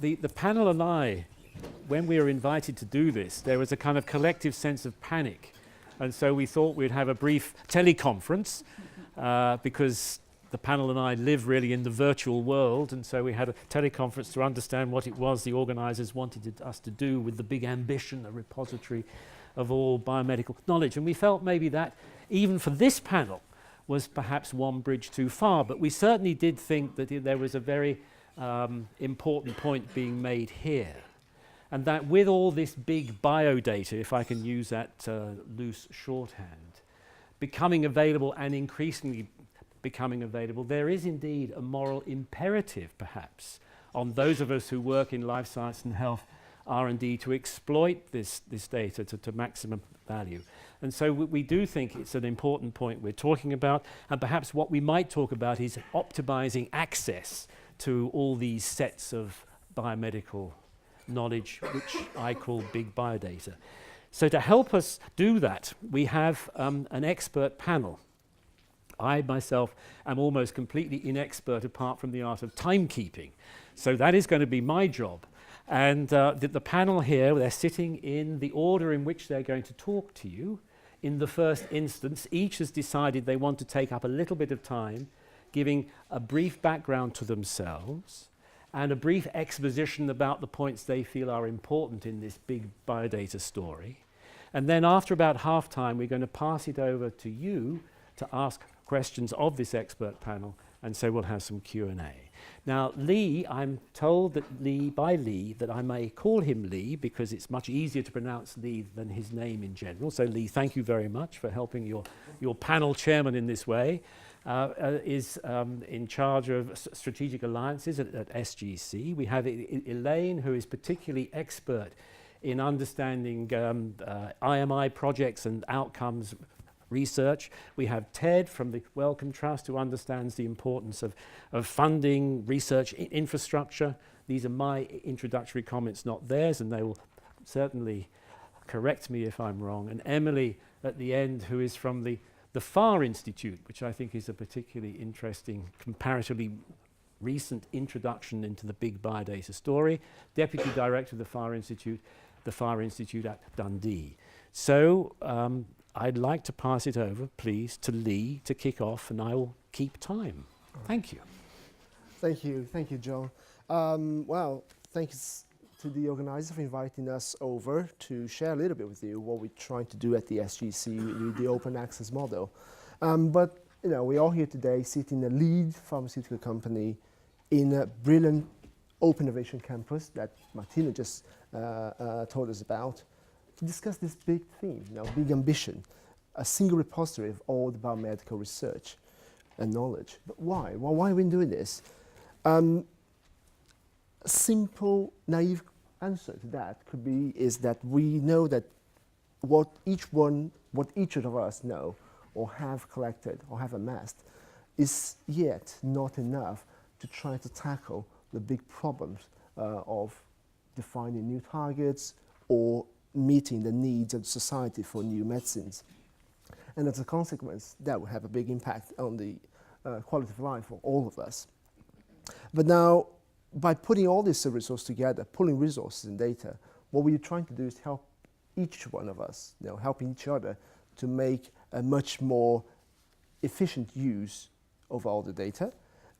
the panel and I, when we were invited to do this, there was a kind of collective sense of panic. And so we thought we'd have a brief teleconference because the panel and I live really in the virtual world, and so we had a teleconference to understand what it was the organisers wanted us to do with the big ambition, a repository of all biomedical knowledge. And we felt maybe that, even for this panel, was perhaps one bridge too far. But we certainly did think that there was a very important point being made here. And that with all this big biodata, if I can use that loose shorthand, becoming available and increasingly becoming available, there is indeed a moral imperative, perhaps, on those of us who work in life science and health R&D to exploit this data to maximum value. And so we do think it's an important point we're talking about, and perhaps what we might talk about is optimizing access to all these sets of biomedical knowledge, which I call big biodata. So to help us do that, we have an expert panel. I myself am almost completely inexpert apart from the art of timekeeping. So that is going to be my job. And the panel here, they're sitting in the order in which they're going to talk to you. In the first instance, each has decided they want to take up a little bit of time, giving a brief background to themselves and a brief exposition about the points they feel are important in this big biodata story. And then after about half time, we're going to pass it over to you to ask questions of this expert panel, and so we'll have some Q&A. Now, Lee, I'm told that Lee, that I may call him Lee because it's much easier to pronounce Lee than his name in general. So Lee, thank you very much for helping your panel chairman in this way. Is in charge of strategic alliances at SGC. We have Elaine, who is particularly expert in understanding IMI projects and outcomes research. We have Ted from the Wellcome Trust, who understands the importance of funding research infrastructure. These are my introductory comments, not theirs, and they will certainly correct me if I'm wrong. And Emily at the end, who is from the Farr Institute, which I think is a particularly interesting, comparatively recent introduction into the big biodata story, Deputy Director of the Farr Institute at Dundee. So I'd like to pass it over, please, to Lee to kick off, and I will keep time. Thank you. Thank you, John. Well, thanks to the organizer for inviting us over to share a little bit with you what we're trying to do at the SGC with the open access model. But we're all here today sitting in a lead pharmaceutical company in a brilliant open innovation campus that Martina just told us about, to discuss this big theme, big ambition, a single repository of all the biomedical research and knowledge. But why? Well, why are we doing this? A simple, naive answer to that could be is that we know that what each of us know or have collected or have amassed is yet not enough to try to tackle the big problems of defining new targets or meeting the needs of society for new medicines. And as a consequence, that will have a big impact on the quality of life for all of us. But now, by putting all these resources together, pulling resources and data, what we're trying to do is help each one of us, helping each other to make a much more efficient use of all the data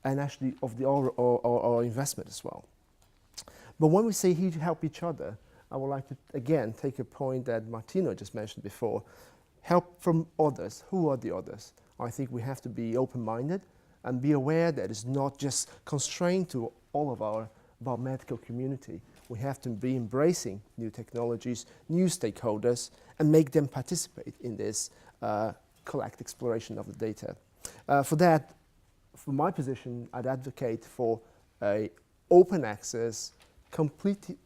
and actually of our investment as well. But when we say here to help each other, I would like to again take a point that Martino just mentioned before, help from others. Who are the others? I think we have to be open-minded and be aware that it's not just constrained to all of our biomedical community. We have to be embracing new technologies, new stakeholders, and make them participate in this collect exploration of the data. For that, from my position, I'd advocate for a open access, complete,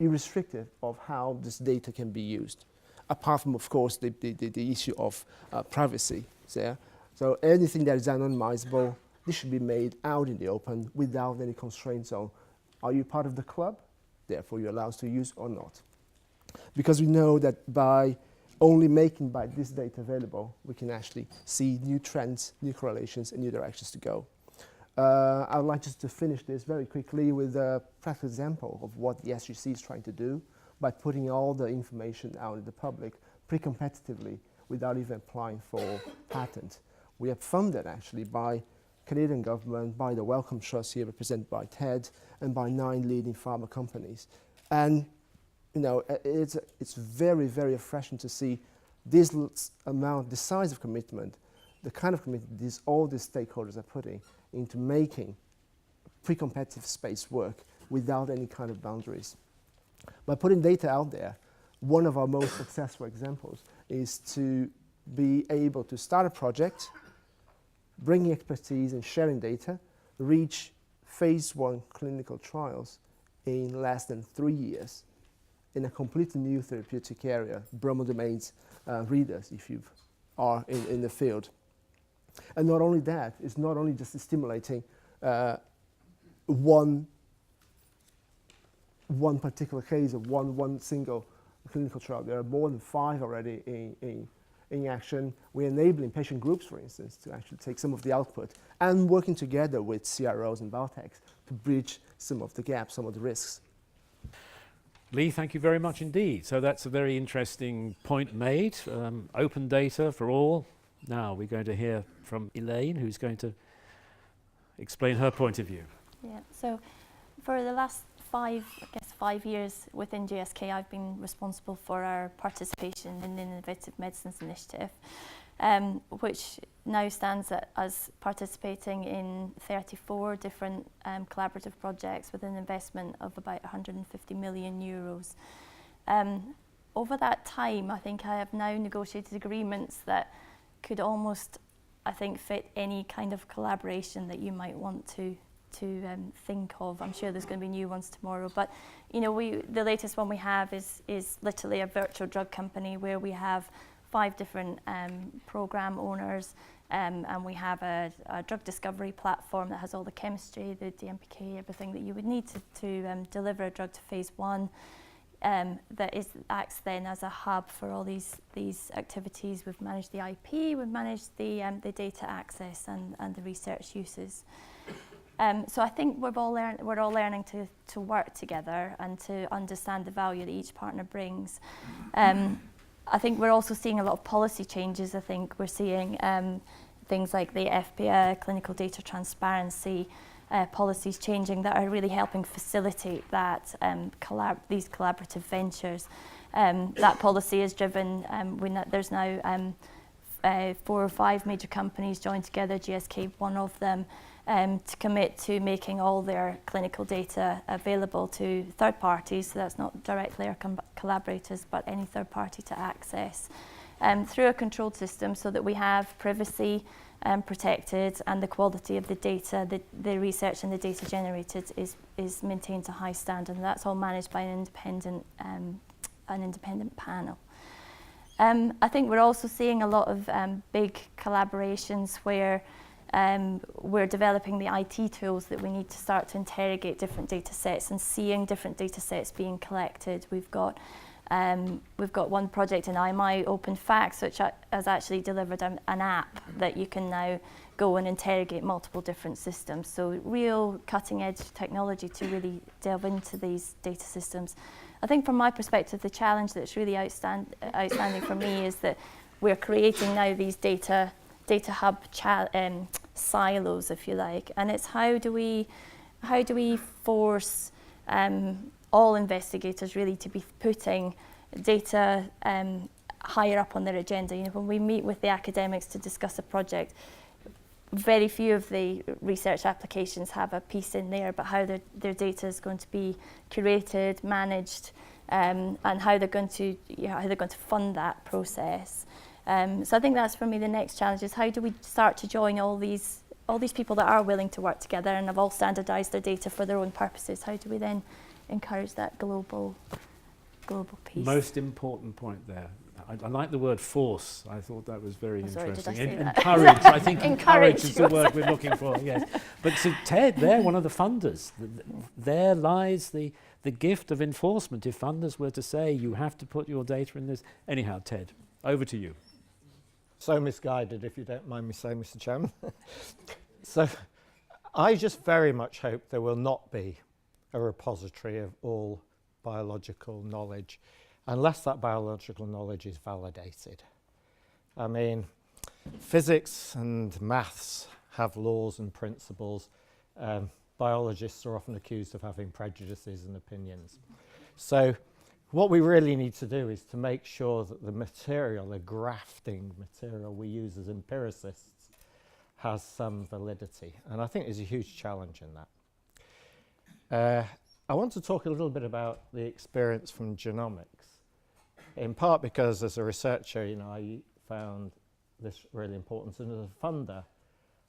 irrespective of how this data can be used, apart from, of course, the issue of privacy. So anything that is anonymizable, this should be made out in the open without any constraints on, are you part of the club? Therefore, you're allowed to use or not. Because we know that by only making this data available, we can actually see new trends, new correlations, and new directions to go. I would like just to finish this very quickly with a practical example of what the SGC is trying to do by putting all the information out in the public pre-competitively without even applying for patent. We are funded actually by Canadian government, by the Wellcome Trust here represented by Ted, and by 9 leading pharma companies. And you know, it's very, very refreshing to see this amount, the size of commitment, the kind of commitment all these stakeholders are putting into making pre-competitive space work without any kind of boundaries. By putting data out there, one of our most successful examples is to be able to start a project, bringing expertise and sharing data, reach phase 1 clinical trials in less than 3 years in a completely new therapeutic area, bromodomains readers, if you are in the field. And not only that, it's not only just stimulating one particular case of one single clinical trial. There are more than 5 already in action. We're enabling patient groups, for instance, to actually take some of the output and working together with CROs and biotechs to bridge some of the gaps, some of the risks. Lee, thank you very much indeed. So that's a very interesting point made. Open data for all. Now we're going to hear from Elaine, who's going to explain her point of view. Yeah, so for the last 5 years within GSK, I've been responsible for our participation in the Innovative Medicines Initiative, which now stands at us participating in 34 different collaborative projects with an investment of about 150 million euros. Over that time, I think I have now negotiated agreements that could almost, I think, fit any kind of collaboration that you might want to think of. I'm sure there's going to be new ones tomorrow, but you know, the latest one we have is literally a virtual drug company where we have 5 different program owners, and we have a drug discovery platform that has all the chemistry, the DMPK, everything that you would need to deliver a drug to phase 1. That acts then as a hub for all these activities. We've managed the IP, we've managed the data access and the research uses. So I think we're all learning to work together and to understand the value that each partner brings. I think we're also seeing a lot of policy changes. I think we're seeing things like the FPA, clinical data transparency, policies changing that are really helping facilitate that these collaborative ventures. That policy is driven, there's now 4 or 5 major companies joined together, GSK one of them, to commit to making all their clinical data available to third parties, so that's not directly our collaborators, but any third party to access through a controlled system so that we have privacy protected and the quality of the data, the research and the data generated is maintained to high standard, and that's all managed by an independent panel. I think we're also seeing a lot of big collaborations where we're developing the IT tools that we need to start to interrogate different data sets and seeing different data sets being collected. We've got one project in IMI, Open Facts, which has actually delivered an app that you can now go and interrogate multiple different systems. So real cutting edge technology to really delve into these data systems. I think from my perspective, the challenge that's really outstanding for me is that we're creating now these data hub silos, if you like, and it's how do we force all investigators really to be putting data higher up on their agenda. You know, when we meet with the academics to discuss a project, very few of the research applications have a piece in there, but how their data is going to be curated, managed, and how they're going to fund that process. So I think that's for me the next challenge is how do we start to join all these people that are willing to work together and have all standardized their data for their own purposes. How do we then encourage that global piece? Most important point there. I like the word force. I thought that was very interesting. Sorry, did I say that? Encourage. I think Encourage encourage is the word we're looking for. Yes. But to Ted, they're one of the funders. There lies the gift of enforcement. If funders were to say you have to put your data in this, anyhow, Ted, over to you. So misguided, if you don't mind me saying, Mr. Chairman. So I just very much hope there will not be a repository of all biological knowledge unless that biological knowledge is validated. I mean, physics and maths have laws and principles. Biologists are often accused of having prejudices and opinions. So what we really need to do is to make sure that the material, the grafting material we use as empiricists, has some validity. And I think there's a huge challenge in that. I want to talk a little bit about the experience from genomics, in part because as a researcher, I found this really important. And as a funder,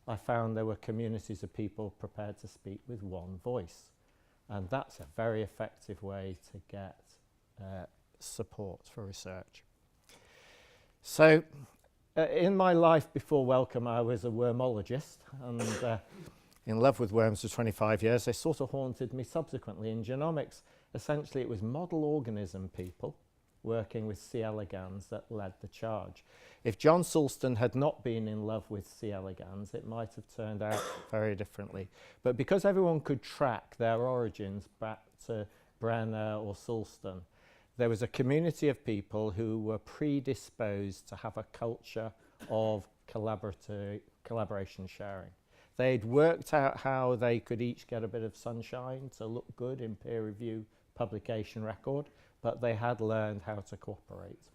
I found there were communities of people prepared to speak with one voice. And that's a very effective way to get support for research. So in my life before Wellcome, I was a wormologist and in love with worms for 25 years. They sort of haunted me subsequently. In genomics, essentially it was model organism people working with C. elegans that led the charge. If John Sulston had not been in love with C. elegans, it might have turned out very differently. But because everyone could track their origins back to Brenner or Sulston, there was a community of people who were predisposed to have a culture of collaboration sharing. They'd worked out how they could each get a bit of sunshine to look good in peer review publication record, but they had learned how to cooperate.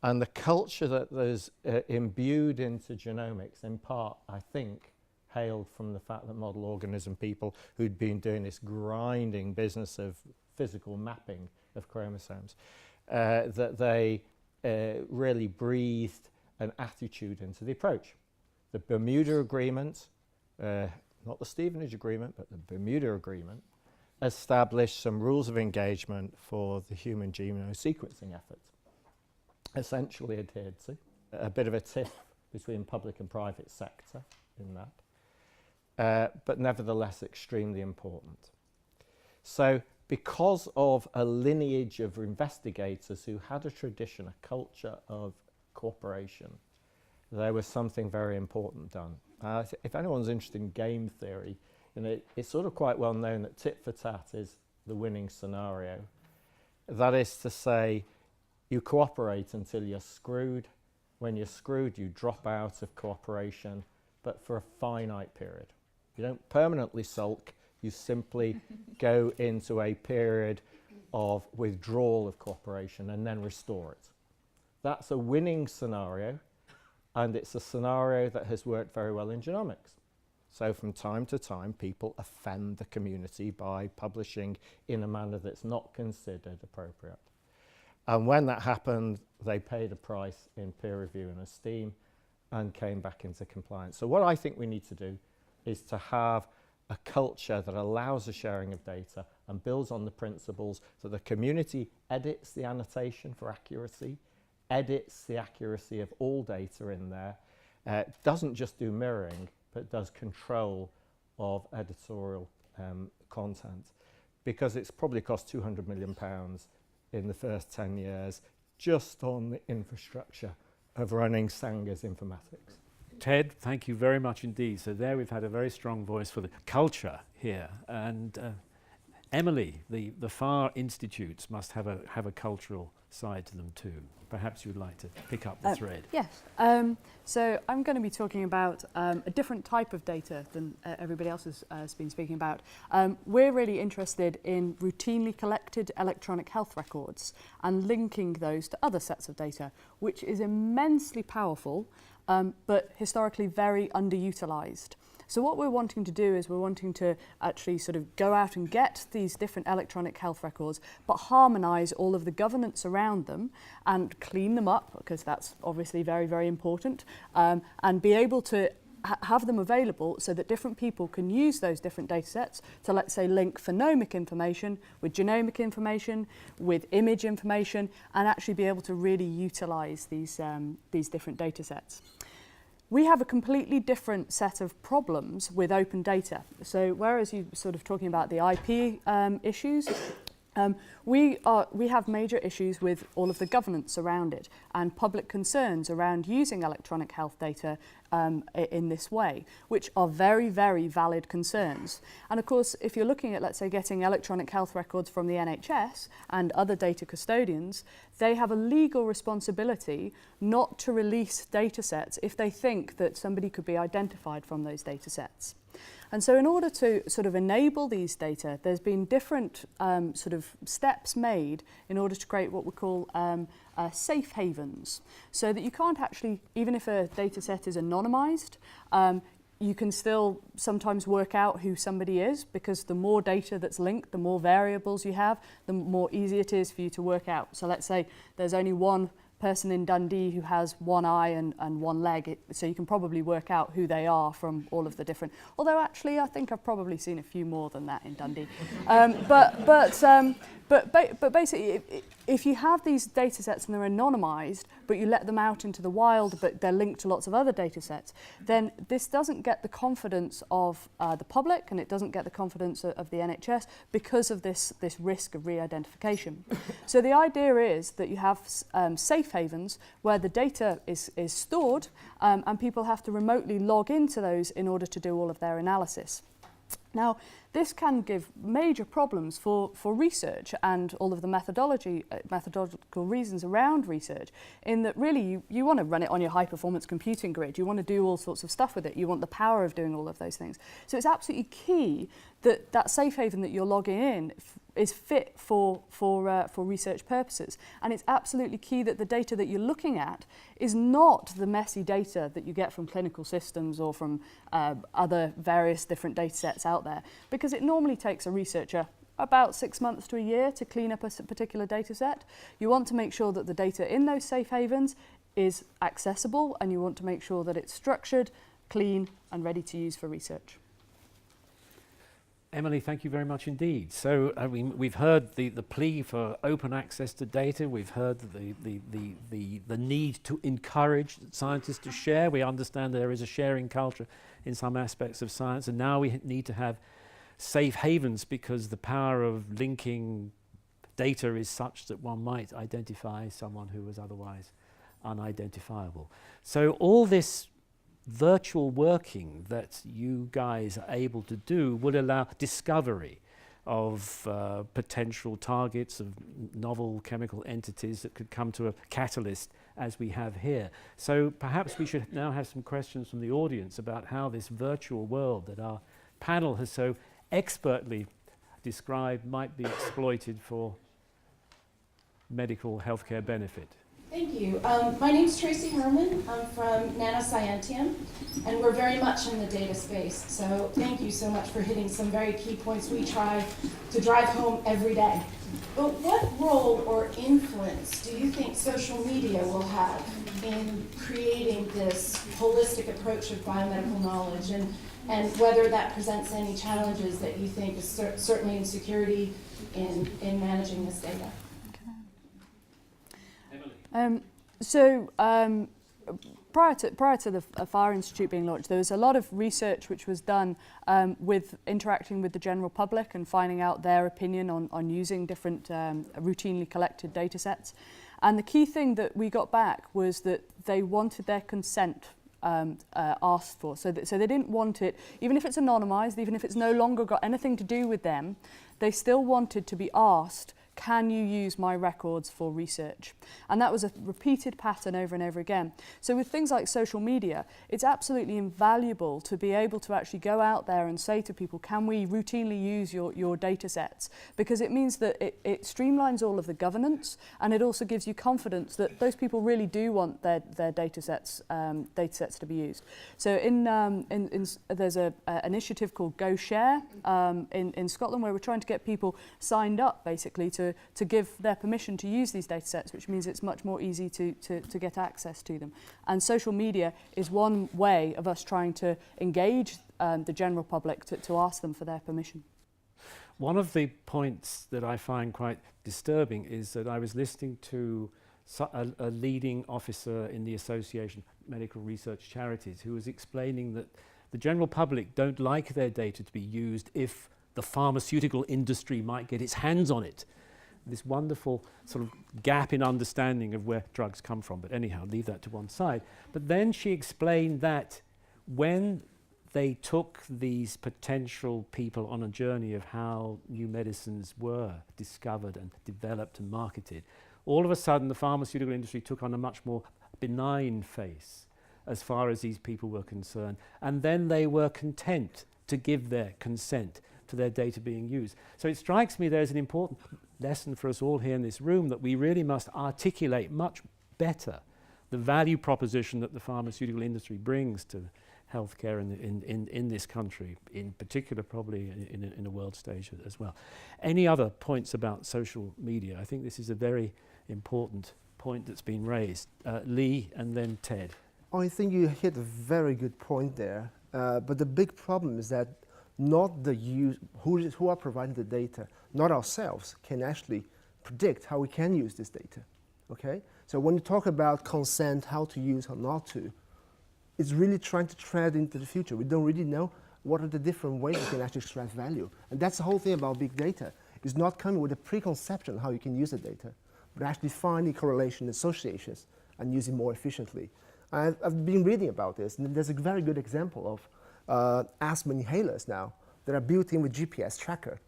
And the culture that was imbued into genomics, in part, I think, hailed from the fact that model organism people who'd been doing this grinding business of physical mapping of chromosomes, that they really breathed an attitude into the approach. The Bermuda Agreement, not the Stevenage Agreement, but the Bermuda Agreement, established some rules of engagement for the human genome sequencing effort, essentially adhered to. A bit of a tiff between public and private sector in that, but nevertheless extremely important. So because of a lineage of investigators who had a tradition, a culture of cooperation, there was something very important done. If anyone's interested in game theory, it's sort of quite well known that tit for tat is the winning scenario. That is to say, you cooperate until you're screwed. When you're screwed, you drop out of cooperation, but for a finite period. You don't permanently sulk, you simply go into a period of withdrawal of cooperation and then restore it. That's a winning scenario, and it's a scenario that has worked very well in genomics. So from time to time, people offend the community by publishing in a manner that's not considered appropriate. And when that happened, they paid a price in peer review and esteem and came back into compliance. So what I think we need to do is to have a culture that allows the sharing of data and builds on the principles that the community edits the annotation for accuracy, edits the accuracy of all data in there, doesn't just do mirroring, but does control of editorial content, because it's probably cost £200 million in the first 10 years just on the infrastructure of running Sanger's Informatics. Ted, thank you very much indeed. So there we've had a very strong voice for the culture here. And Emily, the Farr Institutes must have a cultural side to them too. Perhaps you'd like to pick up the thread. Yes. So I'm going to be talking about a different type of data than everybody else has been speaking about. We're really interested in routinely collected electronic health records and linking those to other sets of data, which is immensely powerful, but historically very underutilised. So what we're wanting to do is we're wanting to actually sort of go out and get these different electronic health records, but harmonise all of the governance around them and clean them up, because that's obviously very, very important, and be able to have them available so that different people can use those different data sets to, let's say, link phenomic information with genomic information, with image information, and actually be able to really utilise these different data sets. We have a completely different set of problems with open data. So whereas you're sort of talking about the IP issues, We have major issues with all of the governance around it and public concerns around using electronic health data in this way, which are very, very valid concerns. And of course, if you're looking at, let's say, getting electronic health records from the NHS and other data custodians, they have a legal responsibility not to release data sets if they think that somebody could be identified from those data sets. And so in order to sort of enable these data, there's been different sort of steps made in order to create what we call safe havens, so that you can't actually, even if a data set is anonymized, you can still sometimes work out who somebody is, because the more data that's linked, the more variables you have, the more easy it is for you to work out. So let's say there's only one person in Dundee who has one eye and one leg, so you can probably work out who they are from all of the different, although actually I think I've probably seen a few more than that in Dundee. But basically, if you have these data sets and they're anonymized, but you let them out into the wild, but they're linked to lots of other data sets, then this doesn't get the confidence of the public, and it doesn't get the confidence of the NHS because of this risk of re-identification. So the idea is that you have safe havens where the data is stored, and people have to remotely log into those in order to do all of their analysis. Now, this can give major problems for research and all of the methodological reasons around research, in that really you want to run it on your high-performance computing grid. You want to do all sorts of stuff with it. You want the power of doing all of those things. So it's absolutely key that that safe haven that you're logging in is fit for research purposes. And it's absolutely key that the data that you're looking at is not the messy data that you get from clinical systems or from other various different data sets out there, because it normally takes a researcher about 6 months to a year to clean up a particular data set. You want to make sure that the data in those safe havens is accessible, and you want to make sure that it's structured, clean, and ready to use for research. Emily, thank you very much indeed. So we've heard the plea for open access to data. We've heard the need to encourage scientists to share. We understand there is a sharing culture in some aspects of science, and now we need to have safe havens, because the power of linking data is such that one might identify someone who was otherwise unidentifiable. So all this virtual working that you guys are able to do will allow discovery of potential targets, of novel chemical entities that could come to a catalyst as we have here. So perhaps we should now have some questions from the audience about how this virtual world that our panel has so expertly described might be exploited for medical healthcare benefit. Thank you. My name's Tracy Herman. I'm from Nanoscientium, and we're very much in the data space. So thank you so much for hitting some very key points we try to drive home every day. But what role or influence do you think social media will have in creating this holistic approach of biomedical knowledge, and whether that presents any challenges that you think is certainly in security in managing this data? Prior to the Farr Institute being launched, there was a lot of research which was done with interacting with the general public and finding out their opinion on using different routinely collected data sets. And the key thing that we got back was that they wanted their consent asked for. So they didn't want it, even if it's anonymized, even if it's no longer got anything to do with them, they still wanted to be asked, can you use my records for research? And that was a repeated pattern over and over again. So with things like social media, it's absolutely invaluable to be able to actually go out there and say to people, can we routinely use your data sets? Because it means that it streamlines all of the governance, and it also gives you confidence that those people really do want their data sets to be used. So there's an initiative called Go Share in Scotland, where we're trying to get people signed up basically to give their permission to use these data sets, which means it's much more easy to get access to them. And social media is one way of us trying to engage the general public to ask them for their permission. One of the points that I find quite disturbing is that I was listening to a leading officer in the Association of Medical Research Charities who was explaining that the general public don't like their data to be used if the pharmaceutical industry might get its hands on it. this wonderful sort of gap in understanding of where drugs come from. But anyhow, leave that to one side. But then she explained that when they took these potential people on a journey of how new medicines were discovered and developed and marketed, all of a sudden the pharmaceutical industry took on a much more benign face as far as these people were concerned. And then they were content to give their consent to their data being used. So it strikes me there's an important lesson for us all here in this room that we really must articulate much better the value proposition that the pharmaceutical industry brings to healthcare in this country, in particular probably in a world stage as well. Any other points about social media? I think this is a very important point that's been raised. Lee and then Ted. I think you hit a very good point there, but the big problem is that not the who are providing the data, not ourselves, can actually predict how we can use this data. Okay? So when you talk about consent, how to use, how not to, it's really trying to tread into the future. We don't really know what are the different ways we can actually extract value. And that's the whole thing about big data. It's not coming with a preconception how you can use the data, but actually finding correlation associations and use it more efficiently. I've been reading about this, and there's a very good example of asthma inhalers now that are built in with GPS tracker.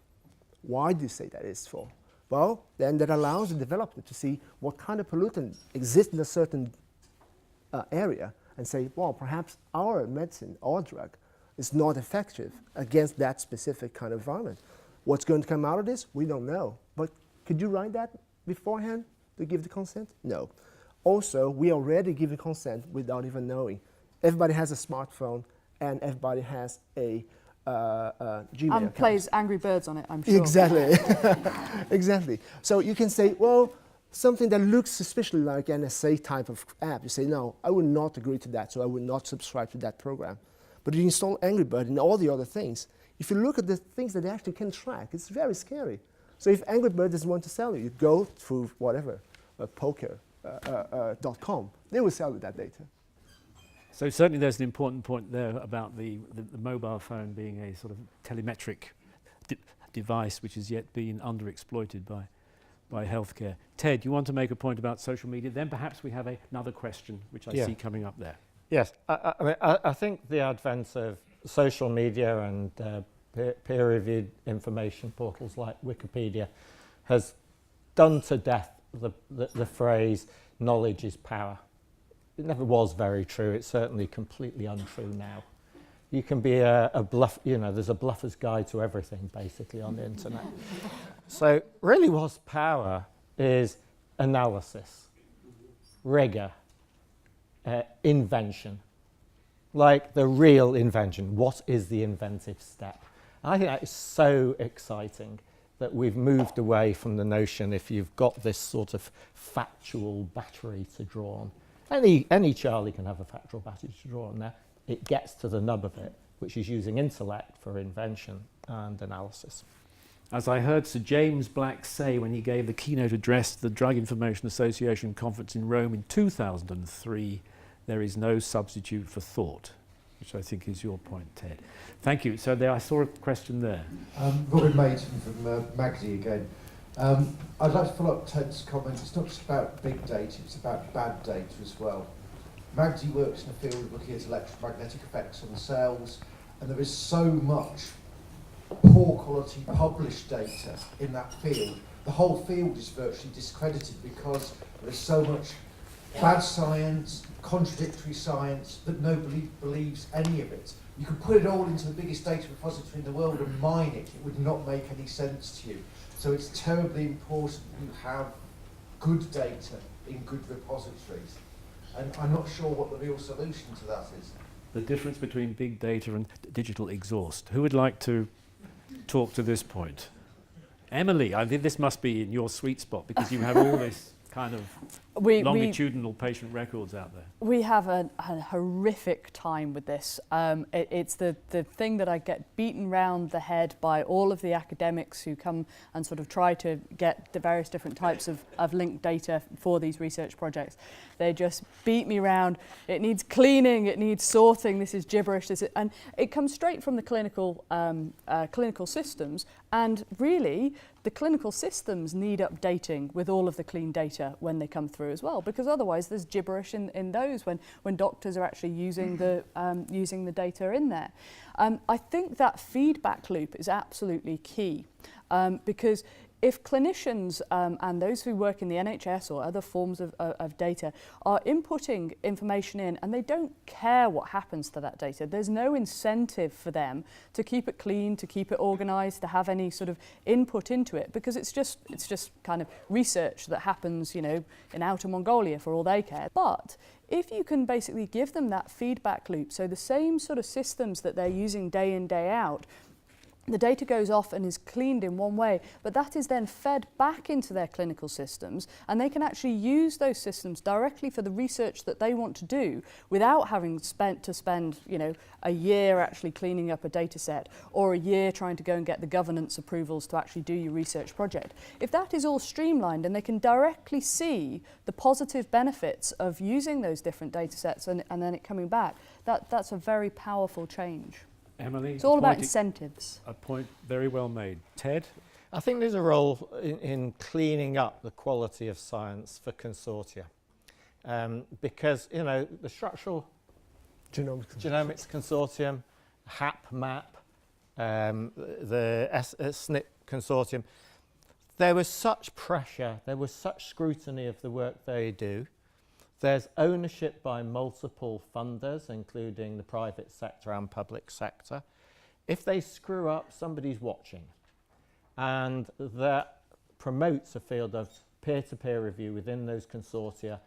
Why do you say that is for? Well, then that allows the developer to see what kind of pollutant exists in a certain area and say, well, perhaps our medicine, our drug, is not effective against that specific kind of environment. What's going to come out of this, we don't know. But could you write that beforehand to give the consent? No. Also, we already give the consent without even knowing. Everybody has a smartphone and everybody has a Gmail account. Plays Angry Birds on it, I'm sure. Exactly. Exactly. So you can say, well, something that looks suspiciously like an NSA type of app, you say, no, I would not agree to that, so I would not subscribe to that program. But you install Angry Bird and all the other things. If you look at the things that they actually can track, it's very scary. So if Angry Bird doesn't want to sell you, you go through whatever, poker.com. They will sell you that data. So certainly there's an important point there about the mobile phone being a sort of telemetric device which has yet been underexploited by healthcare. Ted, you want to make a point about social media? Then perhaps we have another question which I see coming up there. Yes, I think the advent of social media and peer-reviewed information portals like Wikipedia has done to death the phrase, knowledge is power. It never was very true. It's certainly completely untrue now. You can be a bluff, there's a bluffer's guide to everything basically on the internet. So really what's power is analysis, rigor, invention, like the real invention. What is the inventive step? And I think that is so exciting that we've moved away from the notion if you've got this sort of factual battery to draw on. Any Charlie can have a factual battery to draw on there. It gets to the nub of it, which is using intellect for invention and analysis. As I heard Sir James Black say when he gave the keynote address to the Drug Information Association conference in Rome in 2003, there is no substitute for thought, which I think is your point, Ted. Thank you. So I saw a question there. Robin Mason from Magdi again. I'd like to follow up Ted's comment. It's not just about big data, it's about bad data as well. Magdi works in a field of looking at electromagnetic effects on the cells, and there is so much poor quality published data in that field. The whole field is virtually discredited because there is so much bad science, contradictory science, that nobody believes any of it. You could put it all into the biggest data repository in the world and mine it. It would not make any sense to you. So it's terribly important that you have good data in good repositories. And I'm not sure what the real solution to that is. The difference between big data and digital exhaust. Who would like to talk to this point? Emily, I think this must be in your sweet spot because you have all this kind of longitudinal patient records out there. We have a horrific time with this. It's the thing that I get beaten round the head by all of the academics who come and sort of try to get the various different types of linked data for these research projects. They just beat me round. It needs cleaning, it needs sorting, this is gibberish, and it comes straight from the clinical systems. And really, the clinical systems need updating with all of the clean data when they come through as well, because otherwise there's gibberish in those when doctors are actually using the data in there. I think that feedback loop is absolutely key, because if clinicians and those who work in the NHS or other forms of data are inputting information in and they don't care what happens to that data, there's no incentive for them to keep it clean, to keep it organised, to have any sort of input into it, because it's just kind of research that happens, you know, in outer Mongolia for all they care. But if you can basically give them that feedback loop, so the same sort of systems that they're using day in, day out, the data goes off and is cleaned in one way, but that is then fed back into their clinical systems, and they can actually use those systems directly for the research that they want to do without having to spend, you know, a year actually cleaning up a data set or a year trying to go and get the governance approvals to actually do your research project. If that is all streamlined and they can directly see the positive benefits of using those different data sets and then it coming back, that's a very powerful change. Emily, It's all about incentives. A point very well made. Ted? I think there's a role in cleaning up the quality of science for consortia, because, you know, the Structural Genomics Consortium, HapMap, the SNP Consortium, there was such pressure, there was such scrutiny of the work they do. There's ownership by multiple funders, including the private sector and public sector. If they screw up, somebody's watching. And that promotes a field of peer-to-peer review within those consortia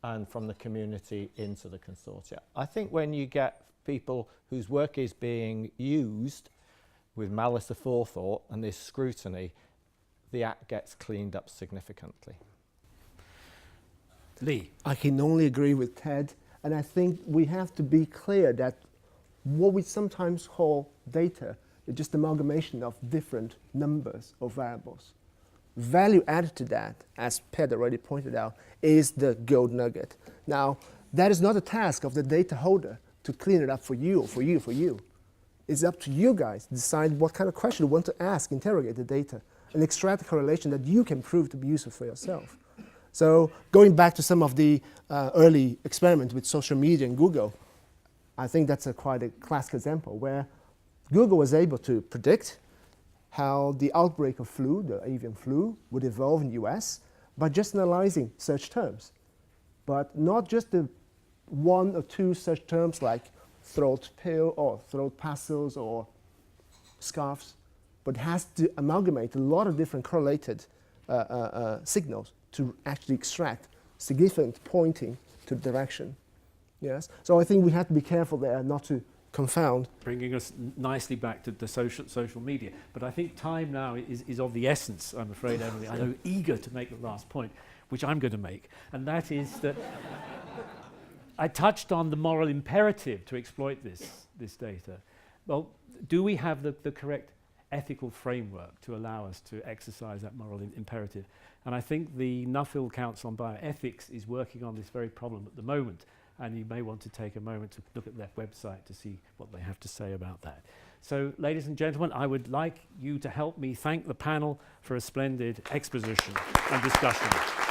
and from the community into the consortia. I think when you get people whose work is being used with malice aforethought and this scrutiny, the act gets cleaned up significantly. Lee? I can only agree with Ted, and I think we have to be clear that what we sometimes call data is just amalgamation of different numbers or variables. Value added to that, as Ted already pointed out, is the gold nugget. Now, that is not a task of the data holder to clean it up for you or for you, for you. It's up to you guys to decide what kind of question you want to ask, interrogate the data, and extract a correlation that you can prove to be useful for yourself. So going back to some of the early experiments with social media and Google, I think that's quite a classic example where Google was able to predict how the outbreak of flu, the avian flu, would evolve in the US by just analyzing search terms. But not just the one or two search terms like throat pill or throat pastilles or scarves, but has to amalgamate a lot of different correlated signals to actually extract significant pointing to the direction. Yes, so I think we have to be careful there not to confound. Bringing us nicely back to the social media. But I think time now is of the essence, I'm afraid, Emily. I know eager to make the last point, which I'm going to make, and that is that I touched on the moral imperative to exploit this data. Well, do we have the correct ethical framework to allow us to exercise that moral imperative? And I think the Nuffield Council on Bioethics is working on this very problem at the moment, and you may want to take a moment to look at their website to see what they have to say about that. So, ladies and gentlemen, I would like you to help me thank the panel for a splendid exposition and discussion.